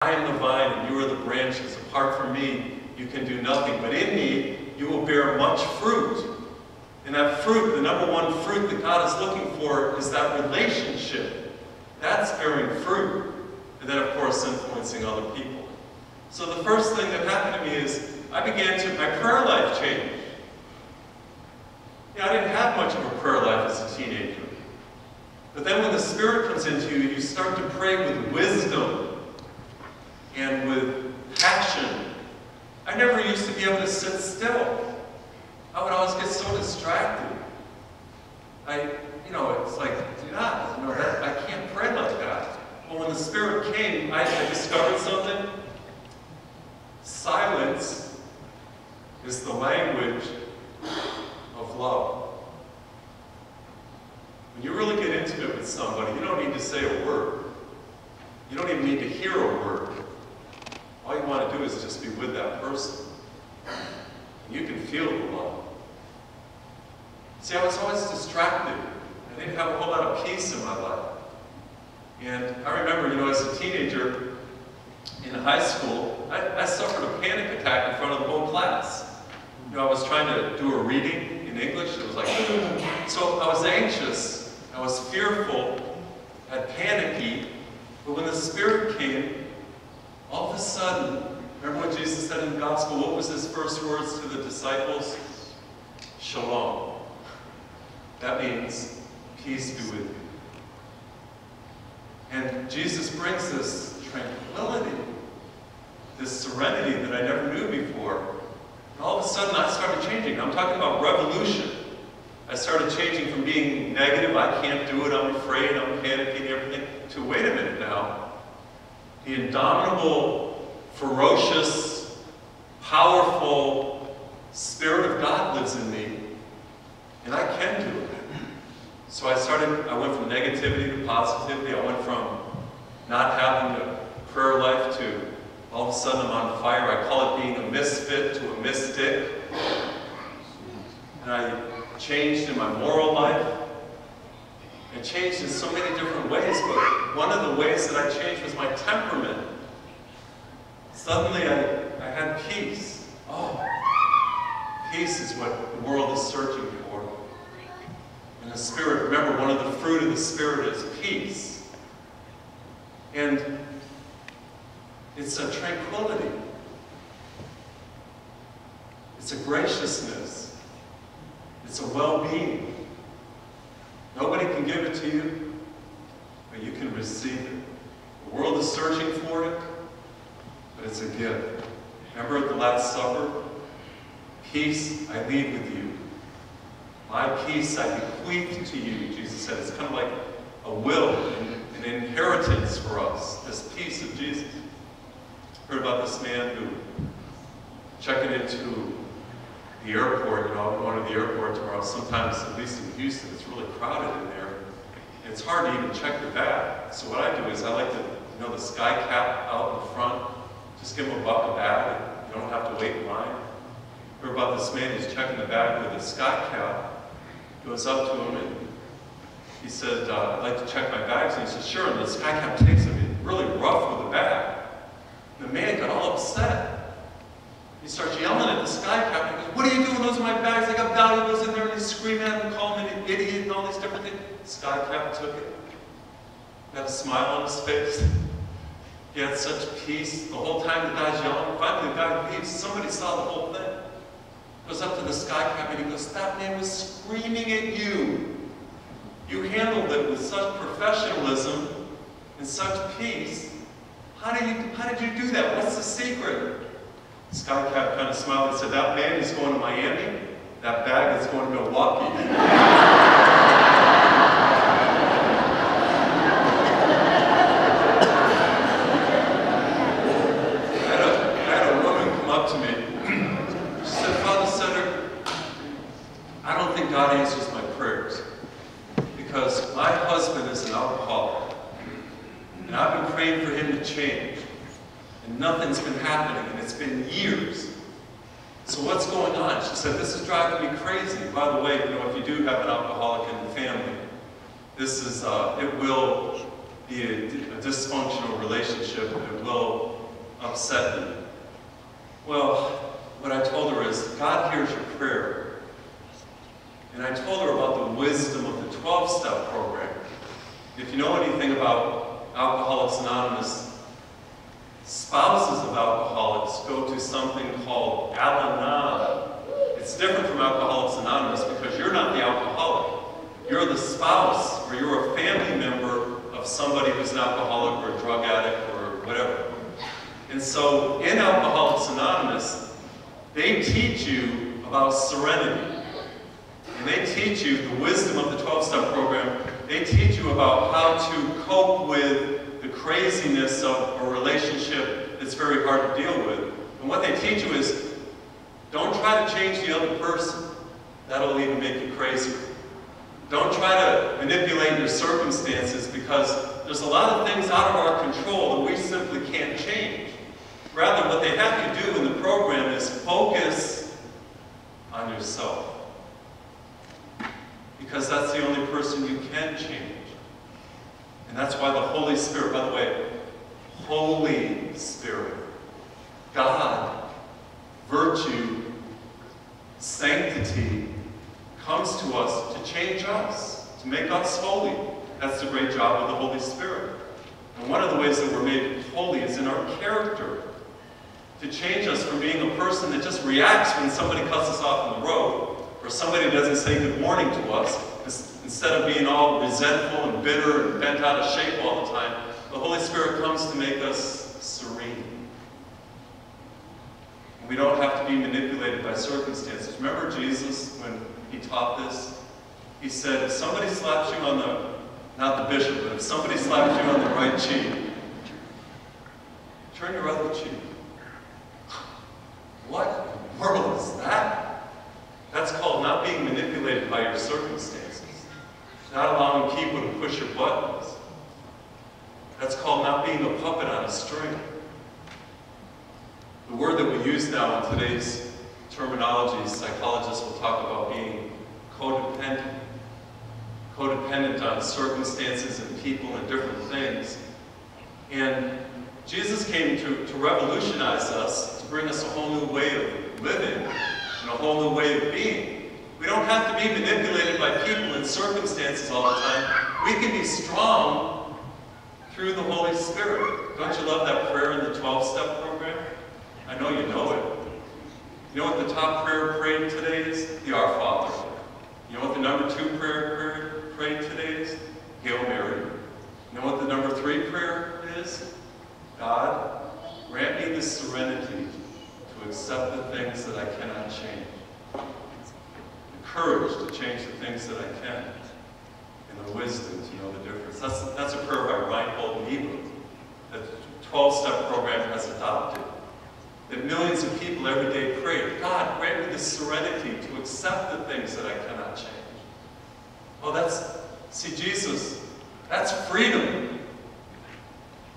I am the vine and you are the branches. Apart from me, you can do nothing. But in me, you will bear much fruit. And that fruit, the number one fruit that God is looking for, is that relationship. That's bearing fruit. And then, of course, influencing other people. So the first thing that happened to me is my prayer life changed. I didn't have much of a prayer life as a teenager. But then when the Spirit comes into you, you start to pray with wisdom and with passion. I never used to be able to sit still. I would always get so distracted. It's like, I can't pray like that. Well, when the Spirit came, I discovered something. Silence is the language of love. When you really get intimate with somebody, you don't need to say a word. You don't even need to hear a word. All you want to do is just be with that person. And you can feel the love. See, I was always distracted. I didn't have a whole lot of peace in my life. And I remember, as a teenager in high school, I suffered a panic attack in front of the whole class. I was trying to do a reading in English. It was like, so I was anxious, I was fearful, I had panicky. But when the Spirit came, all of a sudden, remember what Jesus said in the Gospel? What was his first words to the disciples? Shalom. That means, peace be with you. And Jesus brings this tranquility, this serenity that I never knew before. And all of a sudden, I started changing. I'm talking about revolution. I started changing from being negative, I can't do it, I'm afraid, I'm panicking, everything, to wait a minute now. The indomitable, ferocious, powerful Spirit of God lives in me, and I can do it. So I went from negativity to positivity. I went from not having a prayer life to all of a sudden I'm on fire. I call it being a misfit to a mystic. And I changed in my moral life. I changed in so many different ways, but one of the ways that I changed was my temperament. Suddenly I had peace. Oh, peace is what the world is searching for. And the Spirit, remember, one of the fruit of the Spirit is peace. And it's a tranquility. It's a graciousness. It's a well-being. Nobody can give it to you, but you can receive it. The world is searching for it, but it's a gift. Remember at the Last Supper? Peace I leave with you. My peace I bequeath to you, Jesus said. It's kind of like a will, an inheritance for us, this peace of Jesus. Heard about this man who checking into the airport, I'm going to the airport tomorrow. Sometimes, at least in Houston, it's really crowded in there. And it's hard to even check the bag. So what I do is I like to, the sky cap out in front. Just give him a buck a bag. You don't have to wait in line. Heard about this man who's checking the bag with a sky cap. Goes up to him and he said, I'd like to check my bags. And he said, sure. And the sky cap takes him really rough with the bag. And the man got all upset. He starts yelling at the sky cap. He goes, what are you doing? Those are my bags. I got valuables in there. And he's screaming at him, calling him an idiot and all these different things. The sky cap took it. Had a smile on his face. He had such peace. The whole time the guy's yelling. Finally the guy leaves. Somebody saw the whole thing. Goes up to the sky cap and he goes, that man was screaming at you. You handled it with such professionalism and such peace. How did you do that? What's the secret? The sky cap kind of smiled and said, that man is going to Miami. That bag is going to Milwaukee. I had a woman come up to me. She said, Father Cedric, I don't think God answers my prayers because my husband is an alcoholic and I've been praying for him to change and nothing's been happening and it's been years. So what's going on? She said, this is driving me crazy. By the way, if you do have an alcoholic in the family, this is, it will be a dysfunctional relationship. It will upset me? Well, what I told her is, God hears your prayer. And I told her about the wisdom of the 12-step program. If you know anything about Alcoholics Anonymous, spouses of alcoholics go to something called Al-Anon. It's different from Alcoholics Anonymous because you're not the alcoholic. You're the spouse, or you're a family member of somebody who's an alcoholic or a drug addict or whatever. And so in Alcoholics Anonymous, they teach you about serenity. And they teach you the wisdom of the 12-step program. They teach you about how to cope with the craziness of a relationship that's very hard to deal with. And what they teach you is, don't try to change the other person. That'll even make you crazy. Don't try to manipulate your circumstances because there's a lot of things out of our control that we simply can't change. Rather, what they have you do in the program is focus on yourself. Because that's the only person you can change. And that's why the Holy Spirit, by the way, Holy Spirit, God, virtue, sanctity, comes to us to change us, to make us holy. That's the great job of the Holy Spirit. And one of the ways that we're made holy is in our character. To change us from being a person that just reacts when somebody cuts us off on the road, or somebody doesn't say good morning to us, instead of being all resentful and bitter and bent out of shape all the time, the Holy Spirit comes to make us serene. We don't have to be manipulated by circumstances. Remember Jesus, when he taught this? He said, if somebody slaps you on the, not the bishop, but if somebody slaps you on the right cheek, turn your other cheek. What in the world is that? That's called not being manipulated by your circumstances. Not allowing people to push your buttons. That's called not being a puppet on a string. The word that we use now in today's terminology, psychologists will talk about being codependent. Codependent on circumstances and people and different things. And Jesus came to revolutionize us, to bring us a whole new way of living and a whole new way of being. We don't have to be manipulated by people and circumstances all the time. We can be strong through the Holy Spirit. Don't you love that prayer in the 12-step program? I know you know it. You know what the top prayer prayed today is? The Our Father. You know what the number 2 prayer prayed today is? Hail Mary. You know what the number 3 prayer is? God, grant me the serenity to accept the things that I cannot change. The courage to change the things that I can. And the wisdom to know the difference. That's a prayer by Reinhold Niebuhr that the 12-step program has adopted. That millions of people every day pray, God, grant me the serenity to accept the things that I cannot change. Oh, see, Jesus, that's freedom.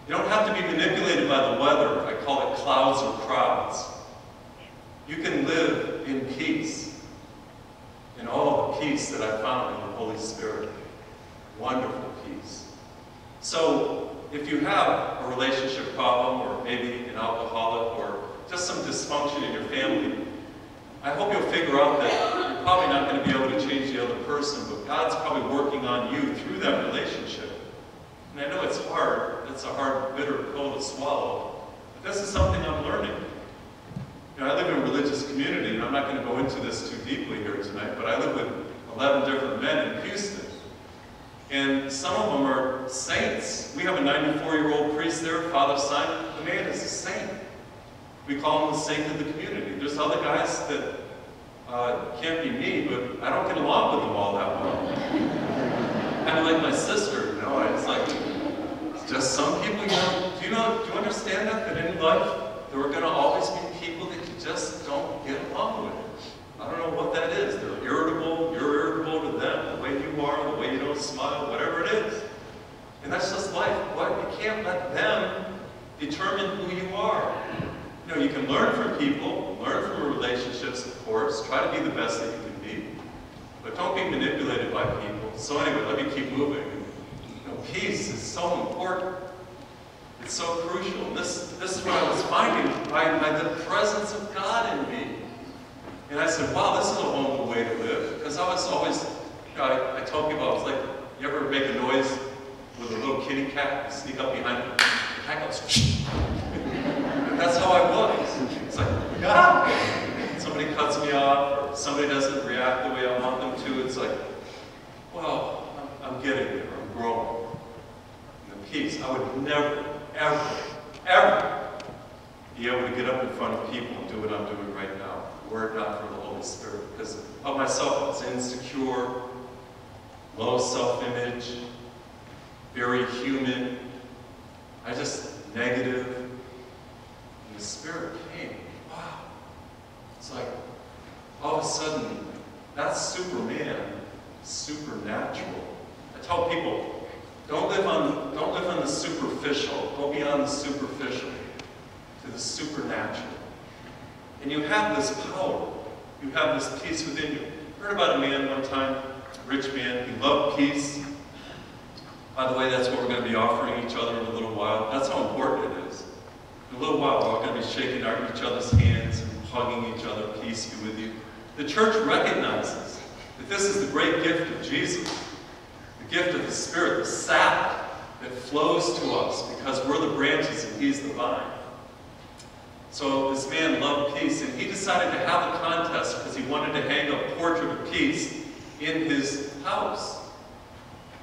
You don't have to be manipulated by the weather. I call it clouds or crowds. You can live in peace. In all the peace that I found in the Holy Spirit. Wonderful peace. So, if you have a relationship problem, or maybe an alcoholic, or just some dysfunction in your family, I hope you'll figure out that you're probably not going to be able to change the other person, but God's probably working on you through that relationship. And I know it's hard. It's a hard, bitter pill to swallow. But this is something I'm learning. You know, I live in a religious community, and I'm not going to go into this too deeply here tonight, but I live with 11 different men in Houston. And some of them are saints. We have a 94-year-old priest there, Father Simon. The man is a saint. We call him the saint of the community. There's other guys that can't be me, but I don't get along with them all that well. Kind of like my sister, you know. It's like, it's just some people, do you understand that in life, there are going to always be people that you just don't get along with. I don't know what that is. They're irritable, you're irritable to them, the way you are, the way you don't smile, whatever it is. And that's just life. What? You can't let them determine who you are. You know, you can learn from people, learn from relationships, of course, try to be the best that you can be, but don't be manipulated by people. So anyway, let me keep moving. You know, peace is so important. It's so crucial. And this is what I was finding by the presence of God in me. And I said, wow, this is a wonderful way to live. Because I was always, I told people, I was like, you ever make a noise with a little kitty cat? You sneak up behind it, the cat goes, and that's how I was. It's like, ah! Somebody cuts me off, or somebody doesn't react the way I want them to. It's like, well, I'm getting there, I'm growing. And the peace, I would never, ever, ever be able to get up in front of people and do what I'm doing right now, were it not for the Holy Spirit. Because of myself, I was insecure, low self-image, very human, I just negative. And the Spirit came. Wow. It's like, all of a sudden, that's Superman, supernatural. I tell people, don't live on the superficial. Go beyond the superficial to the supernatural. And you have this power. You have this peace within you. I heard about a man one time, a rich man. He loved peace. By the way, that's what we're going to be offering each other in a little while. That's how important it is. In a little while, we're going to be shaking each other's hands and hugging each other. Peace be with you. The church recognizes that this is the great gift of Jesus, the gift of the Spirit, the sap that flows to us because we're the branches and He's the vine. So this man loved peace, and he decided to have a contest because he wanted to hang a portrait of peace in his house.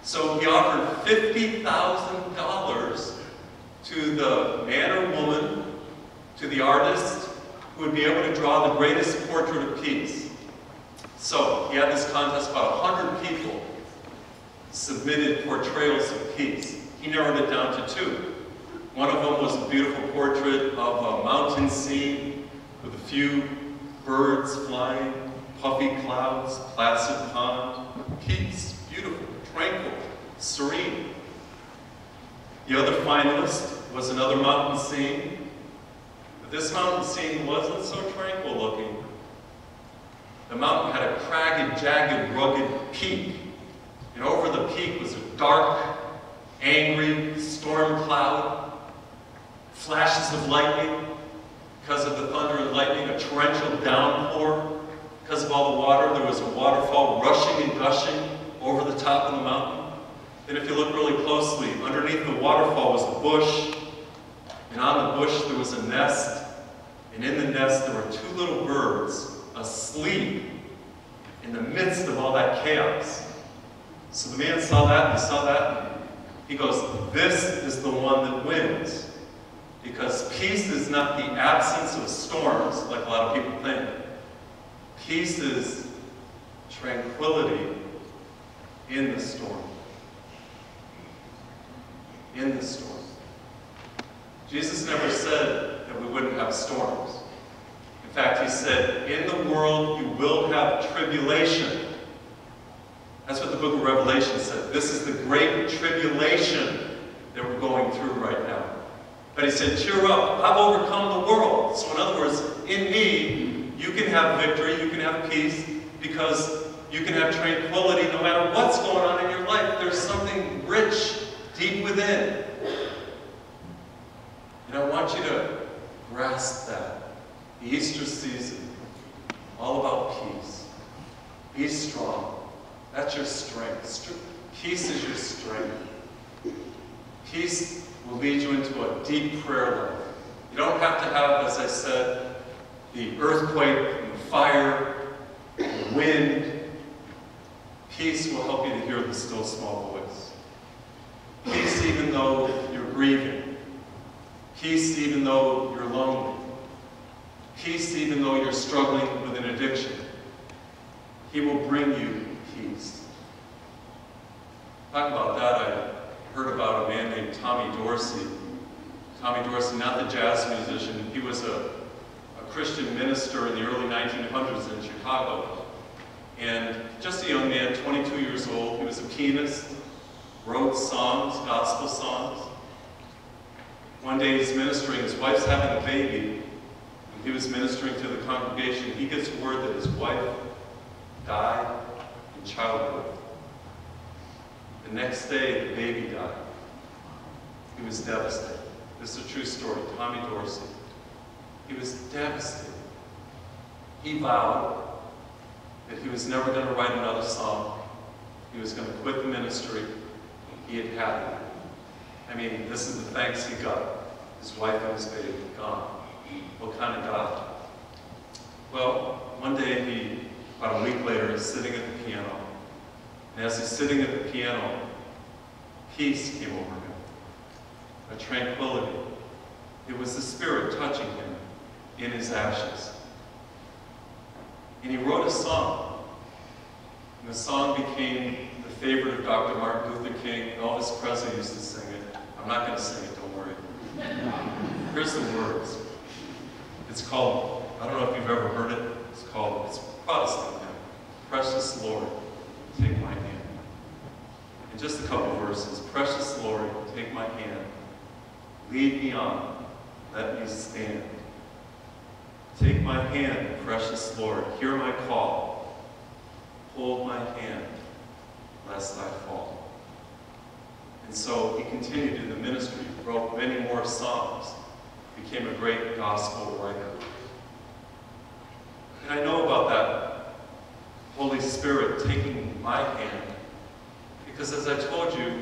So he offered $50,000 to the man or woman, to the artist, who would be able to draw the greatest portrait of peace. So he had this contest, about 100 people submitted portrayals of peace. He narrowed it down to 2. One of them was a beautiful portrait of a mountain scene with a few birds flying, puffy clouds, placid pond, peace, beautiful, tranquil, serene. The other finalist was another mountain scene, but this mountain scene wasn't so tranquil looking. The mountain had a cragged, jagged, rugged peak, and over the peak was a dark, angry storm cloud, flashes of lightning because of the thunder and lightning, a torrential downpour because of all the water. There was a waterfall rushing and gushing over the top of the mountain. Then if you look really closely, underneath the waterfall was a bush, and on the bush there was a nest, and in the nest there were 2 little birds asleep in the midst of all that chaos. So the man saw that, and he saw that, and he goes, this is the one that wins. Because peace is not the absence of storms, like a lot of people think. Peace is tranquility in the storm. In the storm. Jesus never said that we wouldn't have storms. In fact, He said, in the world you will have tribulation. That's what the book of Revelation said. This is the great tribulation that we're going through right now. But He said, cheer up, I've overcome the world. So in other words, in me, you can have victory, you can have peace, because you can have tranquility no matter what's going on in your life. There's something rich deep within. And I want you to grasp that. The Easter season, all about peace. Be strong. That's your strength. Peace is your strength. Peace will lead you into a deep prayer life. You don't have to have, as I said, the earthquake and the fire, the wind. Peace will help you to hear the still small voice. Peace even though you're grieving. Peace even though you're lonely. Peace even though you're struggling with an addiction. He will bring you peace. Talking about that, I heard about a man named Tommy Dorsey. Tommy Dorsey, not the jazz musician. He was a Christian minister in the early 1900s in Chicago. And just a young man, 22 years old. He was a pianist, wrote songs, gospel songs. One day he's ministering, his wife's having a baby. When he was ministering to the congregation, he gets word that his wife died in childbirth. The next day, the baby died. He was devastated. This is a true story. Tommy Dorsey. He was devastated. He vowed that he was never going to write another song. He was going to quit the ministry. He had had it. I mean, this is the thanks he got. His wife and his baby gone. What kind of God? Well, one day about a week later, he's sitting at the piano. And as he's sitting at the piano, peace came over him. A tranquility. It was the Spirit touching him in his ashes. And he wrote a song. And the song became the favorite of Dr. Martin Luther King. Elvis Presley used to sing it. I'm not going to sing it, don't worry. Here's the words. It's called, I don't know if you've ever heard it, it's Protestant hymn. Precious Lord, take my hand. In just a couple verses. Precious Lord, take my hand. Lead me on, let me stand. Take my hand, precious Lord, hear my call. Hold my hand, lest I fall. And so he continued in the ministry, wrote many more songs, became a great gospel writer. And I know about that Holy Spirit taking my hand, because as I told you,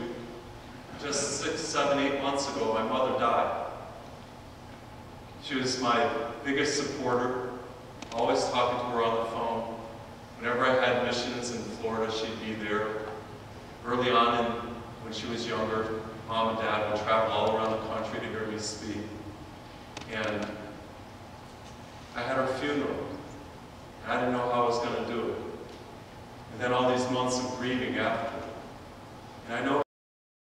just 6, 7, 8 months ago, my mother died. She was my biggest supporter, always talking to her on the phone. Whenever I had missions in Florida, she'd be there. Early on, when she was younger, Mom and Dad would travel all around the country to hear me speak. And I had her funeral. And I didn't know how I was going to do it. And then all these months of grieving after. And I know